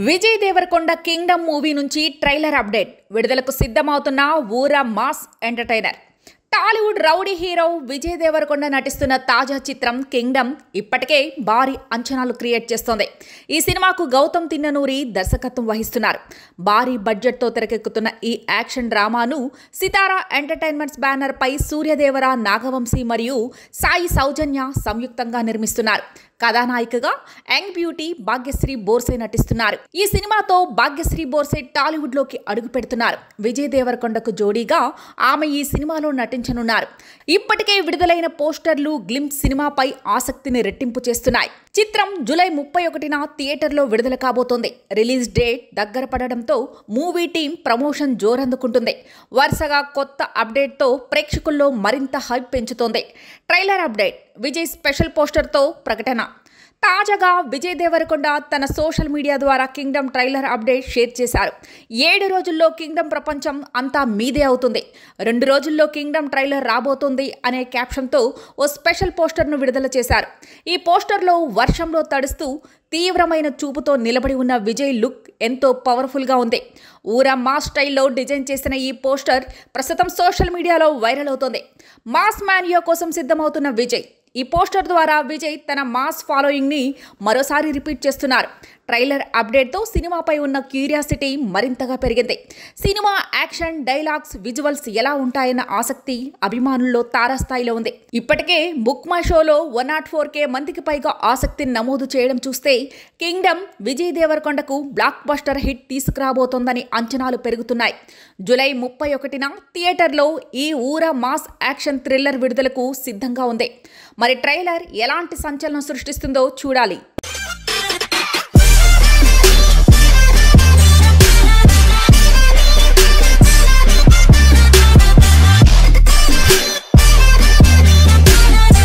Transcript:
Vijay Devarakonda kingdom movie నుంచి trailer update విడుదలకు సిద్ధమవుతున్న ఊర mass entertainer. Tollywood rowdy hero Vijay Devarakonda నటిస్తున్న తాజా చిత్రం కింగ్డమ్ ఇప్పటికే భారీ అంచనాలు క్రియేట్ చేస్తోంది. ఈ సినిమాకు గౌతమ్ తిన్ననూరి దర్శకత్వం వహిస్తున్నారు. భారీ బడ్జెట్తో తెరకెక్కుతున్న ఈ యాక్షన్ డ్రామాను సితారా ఎంటర్టైన్మెంట్స్ బ్యానర్ పై సూర్యదేవర, నాగవంశీ మరియు సాయి సౌజన్య సంయుక్తంగా నిర్మిస్తున్నారు. కథానాయికగా యంగ్ బ్యూటీ భాగ్యశ్రీ బోర్సే నటిస్తున్నారు. ఈ సినిమాతో భాగ్యశ్రీ బోర్సే టాలీవుడ్ లోకి అడుగు పెడుతున్నారు. విజయ్ దేవరకొండకు జోడీగా ఆమె ఈ సినిమాలో నటించనున్నారు. ఇప్పటికే విడుదలైన పోస్టర్లు గ్లింప్స్ సినిమాపై ఆసక్తిని రెట్టింపు చేస్తున్నాయి. చిత్రం జూలై 31న థియేటర్లో విడుదల కాబోతోంది. రిలీజ్ డేట్ దగ్గర పడడంతో మూవీ టీం ప్రమోషన్ జోరందుకుంటుంది. వరుసగా కొత్త అప్డేట్తో ప్రేక్షకుల్లో మరింత హైప్ పెంచుతోంది. ట్రైలర్ అప్డేట్, విజయ్ స్పెషల్ పోస్టర్తో ప్రకటన. తాజాగా విజయ్ దేవరకొండ తన సోషల్ మీడియా ద్వారా కింగ్డమ్ ట్రైలర్ అప్డేట్ షేర్ చేశారు. 7 రోజుల్లో కింగ్డమ్ ప్రపంచం అంతా మీదే అవుతుంది, 2 రోజుల్లో కింగ్డమ్ ట్రైలర్ రాబోతుంది అనే క్యాప్షన్తో ఓ స్పెషల్ పోస్టర్ను విడుదల చేశారు. ఈ పోస్టర్లో వర్షంలో తడుస్తూ తీవ్రమైన చూపుతో నిలబడి ఉన్న విజయ్ లుక్ ఎంతో పవర్ఫుల్గా ఉంది. ఊరా మాస్ స్టైల్లో డిజైన్ చేసిన ఈ పోస్టర్ ప్రస్తుతం సోషల్ మీడియాలో వైరల్ అవుతోంది. మాస్ మానియా కోసం సిద్ధమవుతున్న విజయ్ ఈ పోస్టర్ ద్వారా విజయ్ తన మాస్ ఫాలోయింగ్ని మరోసారి రిపీట్ చేస్తున్నారు. ట్రైలర్ అప్డేట్తో సినిమాపై ఉన్న క్యూరియాసిటీ మరింతగా పెరిగింది. సినిమా యాక్షన్, డైలాగ్స్, విజువల్స్ ఎలా ఉంటాయన్న ఆసక్తి అభిమానుల్లో తారాస్థాయిలో ఉంది. ఇప్పటికే బుక్ మై షోలో 104K మందికి పైగా ఆసక్తిని నమోదు చేయడం చూస్తే కింగ్డమ్ విజయ్ దేవరకొండకు బ్లాక్ బస్టర్ హిట్ తీసుకురాబోతోందని అంచనాలు పెరుగుతున్నాయి. జూలై 31న థియేటర్లో ఈ ఊర మాస్ యాక్షన్ థ్రిల్లర్ విడుదలకు సిద్ధంగా ఉంది. మరి ట్రైలర్ ఎలాంటి సంచలనం సృష్టిస్తుందో చూడాలి.